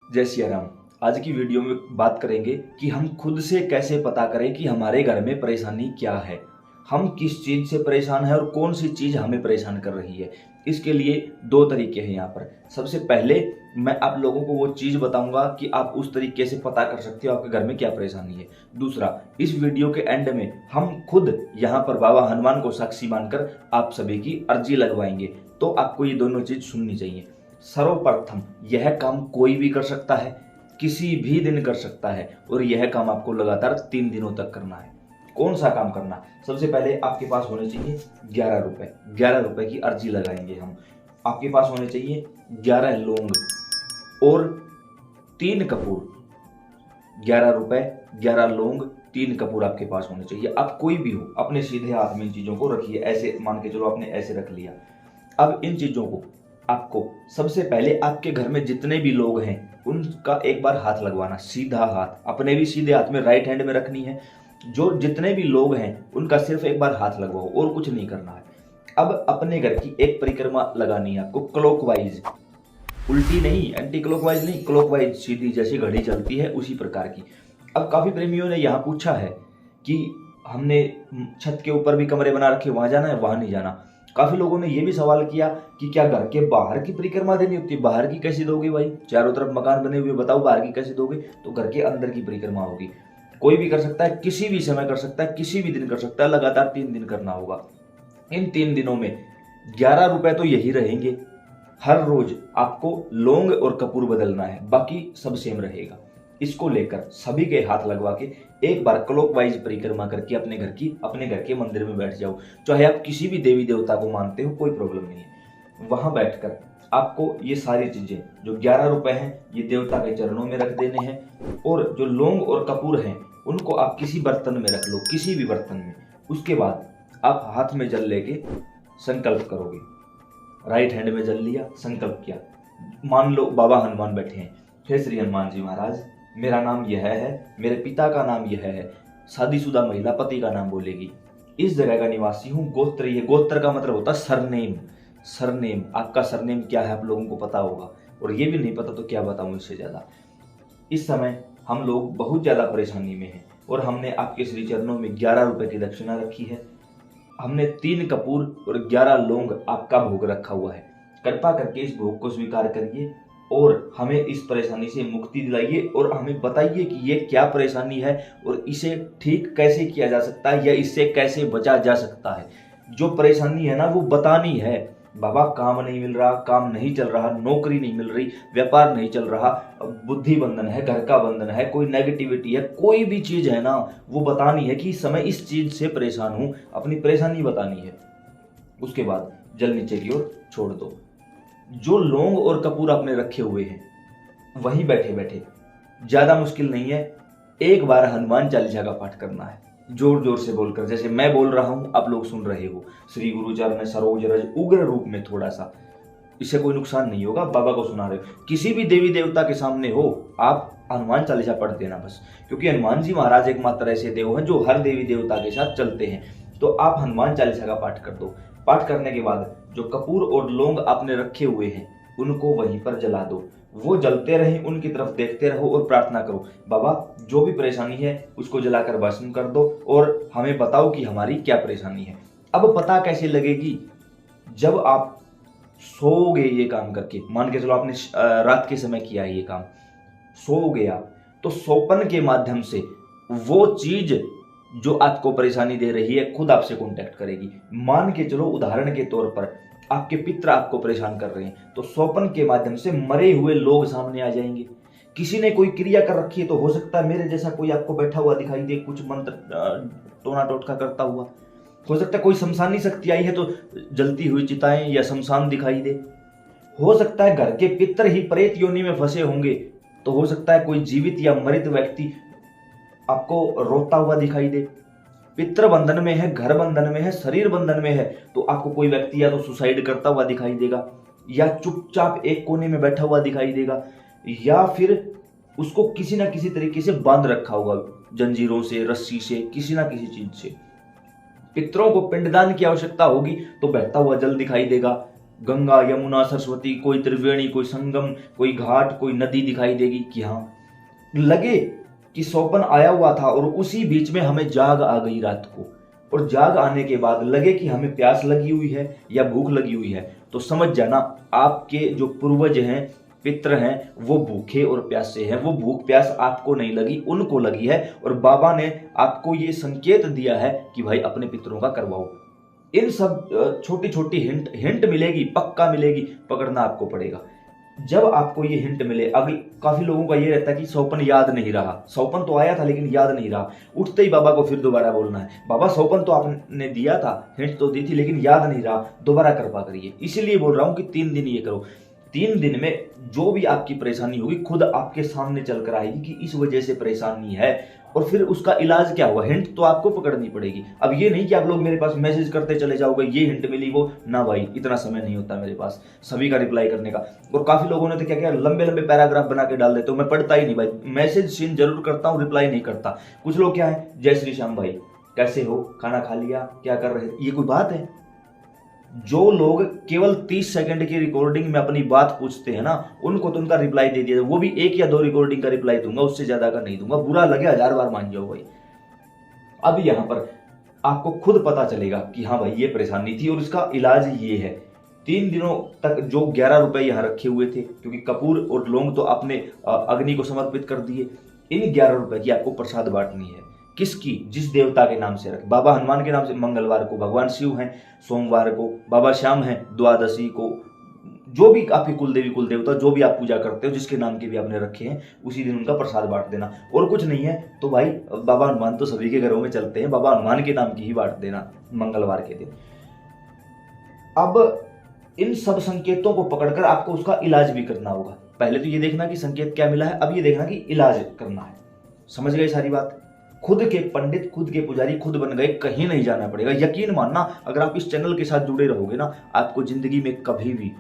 जय सिया राम। आज की वीडियो में बात करेंगे कि हम खुद से कैसे पता करें कि हमारे घर में परेशानी क्या है, हम किस चीज़ से परेशान हैं और कौन सी चीज़ हमें परेशान कर रही है। इसके लिए दो तरीके हैं यहाँ पर। सबसे पहले मैं आप लोगों को वो चीज़ बताऊंगा कि आप उस तरीके से पता कर सकते हो आपके घर में क्या परेशानी है। दूसरा, इस वीडियो के एंड में हम खुद यहाँ पर बाबा हनुमान को साक्षी मानकर आप सभी की अर्जी लगवाएंगे। तो आपको ये दोनों चीज़ सुननी चाहिए। सर्वप्रथम, यह काम कोई भी कर सकता है, किसी भी दिन कर सकता है और यह काम आपको लगातार 3 दिनों तक करना है। कौन सा काम करना? सबसे पहले आपके पास होने चाहिए 11 रुपए। 11 रुपए की अर्जी लगाएंगे हम। आपके पास होने चाहिए 11 लौंग और 3 कपूर। 11 रुपए, 11 लौंग, 3 कपूर आपके पास होने चाहिए। आप कोई भी हो, अपने सीधे हाथ में इन चीजों को रखिए। ऐसे मान के चलो आपने ऐसे रख लिया। अब इन चीजों को आपको सबसे पहले आपके घर में जितने भी लोग हैं उनका एक बार हाथ लगवाना, सीधा हाथ। अपने भी सीधे हाथ में राइट हैंड में रखनी है। जो जितने भी लोग हैं उनका सिर्फ एक बार हाथ लगवाओ और कुछ नहीं करना है। अब अपने घर की एक परिक्रमा लगानी है आपको, क्लॉकवाइज, उल्टी नहीं, एंटी क्लॉकवाइज नहीं, क्लॉकवाइज, सीधी जैसी घड़ी चलती है उसी प्रकार की। अब काफी प्रेमियों ने यहाँ पूछा है कि हमने छत के ऊपर भी कमरे बना रखे, वहां जाना है, वहां नहीं जाना। काफी लोगों ने यह भी सवाल किया कि क्या घर के बाहर की परिक्रमा देनी होती है? बाहर की कैसे दोगे भाई, चारों तरफ मकान बने हुए, बताओ बाहर की कैसे दोगे? तो घर के अंदर की परिक्रमा होगी। कोई भी कर सकता है, किसी भी समय कर सकता है, किसी भी दिन कर सकता है, लगातार 3 दिन करना होगा। इन 3 दिनों में 11 रुपए तो यही रहेंगे। हर रोज आपको लौंग और कपूर बदलना है, बाकी सब सेम रहेगा। इसको लेकर सभी के हाथ लगवा के एक बार क्लॉकवाइज परिक्रमा करके अपने घर के मंदिर में बैठ जाओ। चाहे आप किसी भी देवी देवता को मानते हो, कोई प्रॉब्लम नहीं है। वहां बैठकर आपको ये सारी चीजें, जो 11 रुपए हैं, ये देवता के चरणों में रख देने हैं और जो लौंग और कपूर हैं उनको आप किसी बर्तन में रख लो, किसी भी बर्तन में। उसके बाद आप हाथ में जल लेके संकल्प करोगे। राइट हैंड में जल लिया, संकल्प किया। मान लो बाबा हनुमान बैठे हैं। हे श्री हनुमान जी महाराज, मेरा नाम यह है, मेरे पिता का नाम यह है, शादीशुदा महिला पति का नाम बोलेगी, इस जगह का निवासी हूँ, गोत्र ये। गोत्र का मतलब होता है सरनेम। सरनेम, आपका सरनेम क्या है आप लोगों को पता होगा, और ये भी नहीं पता तो क्या बताऊं इससे ज्यादा। इस समय हम लोग बहुत ज्यादा परेशानी में हैं और हमने आपके श्री चरणों में 11 रुपए की दक्षिणा रखी है। हमने 3 कपूर और 11 लौंग आपका भोग रखा हुआ है। कृपा करके इस भोग को स्वीकार करिए और हमें इस परेशानी से मुक्ति दिलाइए और हमें बताइए कि ये क्या परेशानी है और इसे ठीक कैसे किया जा सकता है या इससे कैसे बचा जा सकता है। जो परेशानी है ना वो बतानी है। बाबा, काम नहीं मिल रहा, काम नहीं चल रहा, नौकरी नहीं मिल रही, व्यापार नहीं चल रहा, बुद्धि बंधन है, घर का बंधन है, कोई नेगेटिविटी है, कोई भी चीज है ना, वो बतानी है कि इस समय इस चीज से परेशान हूं, अपनी परेशानी बतानी है। उसके बाद जल नीचे की ओर छोड़ दो। जो लौंग और कपूर आपने रखे हुए हैं वहीं बैठे बैठे, ज्यादा मुश्किल नहीं है, एक बार हनुमान चालीसा का पाठ करना है, जोर जोर से बोलकर। जैसे मैं बोल रहा हूं आप लोग सुन रहे हो। श्री गुरु चरण सरोज रज, उग्र रूप में थोड़ा सा, इससे कोई नुकसान नहीं होगा। बाबा को सुना रहे हो, किसी भी देवी देवता के सामने हो, आप हनुमान चालीसा पढ़ देना बस। क्योंकि हनुमान जी महाराज एकमात्र ऐसे देव हैं जो हर देवी देवता के साथ चलते हैं। तो आप हनुमान चालीसा का पाठ कर दो। पाठ करने के बाद जो कपूर और लौंग आपने रखे हुए हैं उनको वहीं पर जला दो। वो जलते रहे, उनकी तरफ देखते रहो और प्रार्थना करो, बाबा जो भी परेशानी है उसको जलाकर भस्म कर दो और हमें बताओ कि हमारी क्या परेशानी है। अब पता कैसे लगेगी? जब आप सोओगे ये काम करके, मान के चलो आपने रात के समय किया है ये काम, सोओगे आप, तो सोपन के माध्यम से वो चीज जो आपको परेशानी दे रही है खुद आपसे कांटेक्ट करेगी। मान के चलो उदाहरण के तौर पर आपके पिता आपको परेशान कर रहे हैं, तो सोपन के माध्यम से मरे हुए लोग सामने आ जाएंगे। किसी ने कोई क्रिया कर रखी है, तो हो सकता है मेरे जैसा कोई आपको बैठा हुआ दिखाई दे, कुछ मंत्र टोना टोटका करता हुआ। हो सकता है कोई शमशानी शक्ति आई है तो जलती हुई चिताएं या शमशान दिखाई दे। हो सकता है घर के पितर ही प्रेत योनि में फंसे होंगे, तो हो सकता है कोई जीवित या मृत व्यक्ति आपको रोता हुआ दिखाई दे। पितृ बंधन में है, घर बंधन में है, शरीर बंधन में है, तो आपको कोई व्यक्ति या तो सुसाइड करता हुआ दिखाई देगा, या चुपचाप एक कोने में बैठा हुआ दिखाई देगा, या फिर उसको किसी ना किसी तरीके से बांध रखा होगा, जंजीरों से, रस्सी से, किसी ना किसी चीज से। पितरों को पिंडदान की आवश्यकता होगी तो बहता हुआ जल दिखाई देगा, गंगा, यमुना, सरस्वती, कोई त्रिवेणी, कोई संगम, कोई घाट, कोई नदी दिखाई देगी कि हाँ लगे कि सोपन आया हुआ था और उसी बीच में हमें जाग आ गई रात को, और जाग आने के बाद लगे कि हमें प्यास लगी हुई है या भूख लगी हुई है, तो समझ जाना आपके जो पूर्वज हैं, पितृ हैं, वो भूखे और प्यासे हैं। वो भूख प्यास आपको नहीं लगी, उनको लगी है, और बाबा ने आपको ये संकेत दिया है कि भाई अपने पितरों का करवाओ। इन सब छोटी छोटी हिंट मिलेगी, पक्का मिलेगी, पकड़ना आपको पड़ेगा। जब आपको ये हिंट मिले, अगले काफी लोगों का ये रहता है कि सौपन याद नहीं रहा, सौपन तो आया था लेकिन याद नहीं रहा, उठते ही बाबा को फिर दोबारा बोलना है, बाबा सौपन तो आपने दिया था, हिंट तो दी थी लेकिन याद नहीं रहा, दोबारा कृपा करिए। इसीलिए बोल रहा हूं कि 3 दिन ये करो। 3 दिन में जो भी आपकी परेशानी होगी खुद आपके सामने चल कर आएगी कि इस वजह से परेशानी है, और फिर उसका इलाज क्या होगा, हिंट तो आपको पकड़नी पड़ेगी। अब ये नहीं कि आप लोग मेरे पास मैसेज करते चले जाओगे, ये हिंट मिली वो ना, भाई इतना समय नहीं होता मेरे पास सभी का रिप्लाई करने का। और काफी लोगों ने तो क्या किया, लंबे लंबे पैराग्राफ बना के डाल देते हो, मैं पढ़ता ही नहीं भाई, मैसेज सीन जरूर करता हूँ, रिप्लाई नहीं करता। कुछ लोग क्या है, जय श्री श्याम भाई कैसे हो, खाना खा लिया, क्या कर रहे थे, ये कोई बात है? जो लोग केवल 30 सेकंड की रिकॉर्डिंग में अपनी बात पूछते हैं ना, उनको तो उनका रिप्लाई दे दिया, वो भी 1 या 2 रिकॉर्डिंग का रिप्लाई दूंगा, उससे ज्यादा का नहीं दूंगा, बुरा लगे 1000 बार मान जाओ भाई। अब यहां पर आपको खुद पता चलेगा कि हाँ भाई ये परेशानी थी और इसका इलाज ये है। 3 दिनों तक जो 11 रुपए यहाँ रखे हुए थे, क्योंकि कपूर और लौंग तो आपने अग्नि को समर्पित कर दिए, इन 11 रुपए की आपको प्रसाद बांटनी है। किसकी? जिस देवता के नाम से रख, बाबा हनुमान के नाम से मंगलवार को भगवान शिव हैं, सोमवार को बाबा श्याम हैं, द्वादशी को जो भी आपकी कुलदेवी कुल देवता जो भी आप पूजा करते हो, जिसके नाम के भी आपने रखे हैं, उसी दिन उनका प्रसाद बांट देना। और कुछ नहीं है तो भाई बाबा हनुमान तो सभी के घरों में चलते हैं, बाबा हनुमान के नाम की ही बांट देना मंगलवार के दिन। अब इन सब संकेतों को पकड़कर आपको उसका इलाज भी करना होगा। पहले तो ये देखना कि संकेत क्या मिला है, अब ये देखना कि इलाज करना है। समझ गए सारी बात? खुद के पंडित, खुद के पुजारी खुद बन गए, कहीं नहीं जाना पड़ेगा। यकीन मानना, अगर आप इस चैनल के साथ जुड़े रहोगे ना, आपको जिंदगी में कभी भी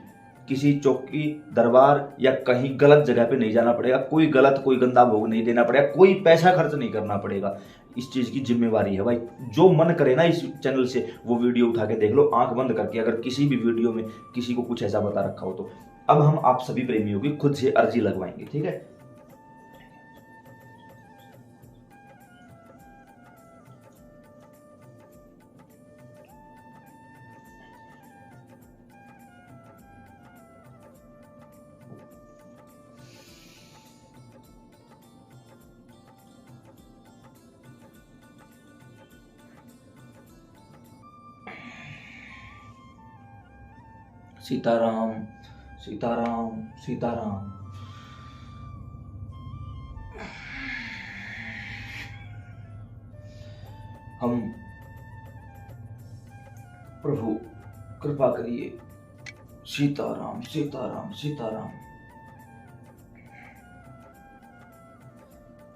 किसी चौकी, दरबार या कहीं गलत जगह पे नहीं जाना पड़ेगा, कोई गलत, कोई गंदा भोग नहीं देना पड़ेगा, कोई पैसा खर्च नहीं करना पड़ेगा। इस चीज की जिम्मेवारी है भाई। जो मन करे ना इस चैनल से वो वीडियो उठा के देख लो आंख बंद करके, अगर किसी भी वीडियो में किसी को कुछ ऐसा बता रखा हो तो। अब हम आप सभी प्रेमियों की खुद से अर्जी लगवाएंगे, ठीक है? सीताराम सीताराम सीताराम। हम प्रभु कृपा करिए, सीताराम सीताराम सीताराम।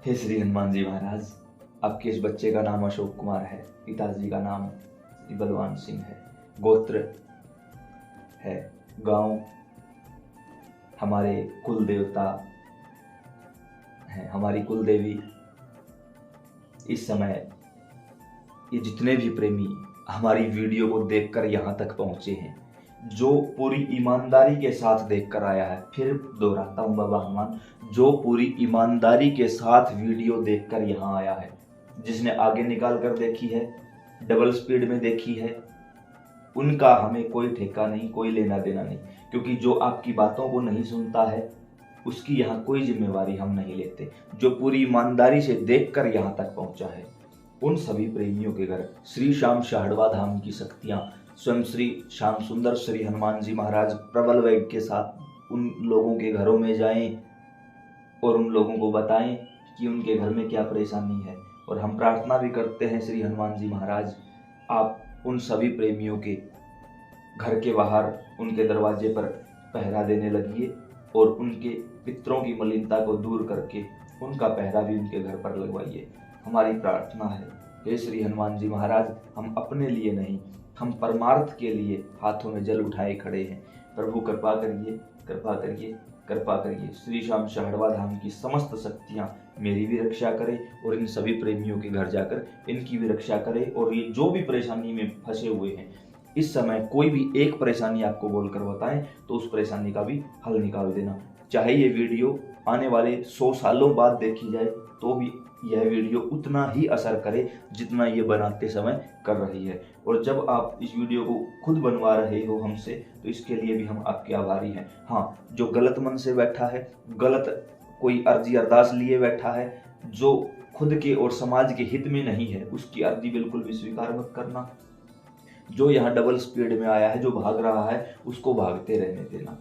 हे श्री हनुमान जी महाराज, आपके इस बच्चे का नाम अशोक कुमार है, पिताजी का नाम श्री बलवान सिंह है, गोत्र है गांव, हमारे कुल देवता है, हमारी कुल देवी। इस समय ये जितने भी प्रेमी हमारी वीडियो को देखकर यहाँ तक पहुंचे हैं, जो पूरी ईमानदारी के साथ देखकर आया है, फिर दोहराता हूँ बाबा हनुमान, जो पूरी ईमानदारी के साथ वीडियो देखकर यहाँ आया है, जिसने आगे निकाल कर देखी है, डबल स्पीड में देखी है, उनका हमें कोई ठेका नहीं, कोई लेना देना नहीं। क्योंकि जो आपकी बातों को नहीं सुनता है उसकी यहाँ कोई जिम्मेवारी हम नहीं लेते। जो पूरी ईमानदारी से देखकर यहाँ तक पहुंचा है, उन सभी प्रेमियों के घर श्री श्याम शाहड़वा धाम की शक्तियाँ, स्वयं श्री श्याम सुंदर श्री हनुमान जी महाराज प्रबल वेग के साथ उन लोगों के घरों में जाएं और उन लोगों को बताएं कि उनके घर में क्या परेशानी है। और हम प्रार्थना भी करते हैं, श्री हनुमान जी महाराज आप उन सभी प्रेमियों के घर के बाहर उनके दरवाजे पर पहरा देने लगिए और उनके पितरों की मलिनता को दूर करके उनका पहरा भी उनके घर पर लगवाइए। हमारी प्रार्थना है, हे श्री हनुमान जी महाराज, हम अपने लिए नहीं, हम परमार्थ के लिए हाथों में जल उठाए खड़े हैं। प्रभु कृपा करिए, कृपा करिए, कृपा करिए। श्री श्याम शाहड़वा धाम की समस्त शक्तियाँ मेरी भी रक्षा करे और इन सभी प्रेमियों के घर जाकर इनकी भी रक्षा करे। और ये जो भी परेशानी में फंसे हुए हैं इस समय कोई भी एक परेशानी आपको बोलकर बताएं तो उस परेशानी का भी हल निकाल देना। चाहे ये वीडियो आने वाले 100 सालों बाद देखी जाए तो भी यह वीडियो उतना ही असर करे जितना ये बनाते समय कर रही है। और जब आप इस वीडियो को खुद बनवा रहे हो हमसे, तो इसके लिए भी हम आपके आभारी हैं। हाँ, जो गलत मन से बैठा है, गलत कोई अर्जी अरदास लिए बैठा है, जो खुद के और समाज के हित में नहीं है, उसकी अर्जी बिल्कुल भी स्वीकार मत करना। जो यहाँ डबल स्पीड में आया है, जो भाग रहा है, उसको भागते रहने देना।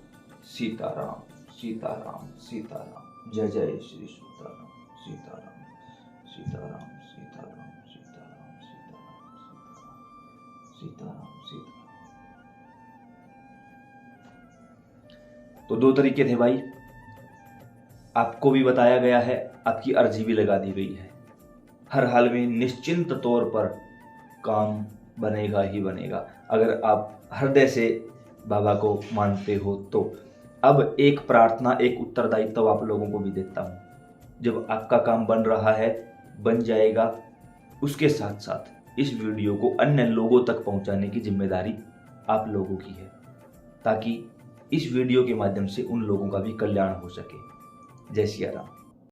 सीताराम सीताराम सीताराम, जय जय श्री सीताराम सीताराम सीताराम सीताराम सीताराम सीताराम सीताराम सीताराम। तो 2 तरीके थे भाई, आपको भी बताया गया है, आपकी अर्जी भी लगा दी गई है। हर हाल में निश्चिंत तौर पर काम बनेगा ही बनेगा, अगर आप हृदय से बाबा को मानते हो तो। अब एक प्रार्थना, एक उत्तरदायित्व आप लोगों को भी देता हूँ। जब आपका काम बन रहा है, बन जाएगा, उसके साथ साथ इस वीडियो को अन्य लोगों तक पहुँचाने की जिम्मेदारी आप लोगों की है, ताकि इस वीडियो के माध्यम से उन लोगों का भी कल्याण हो सके। जय सिया राम।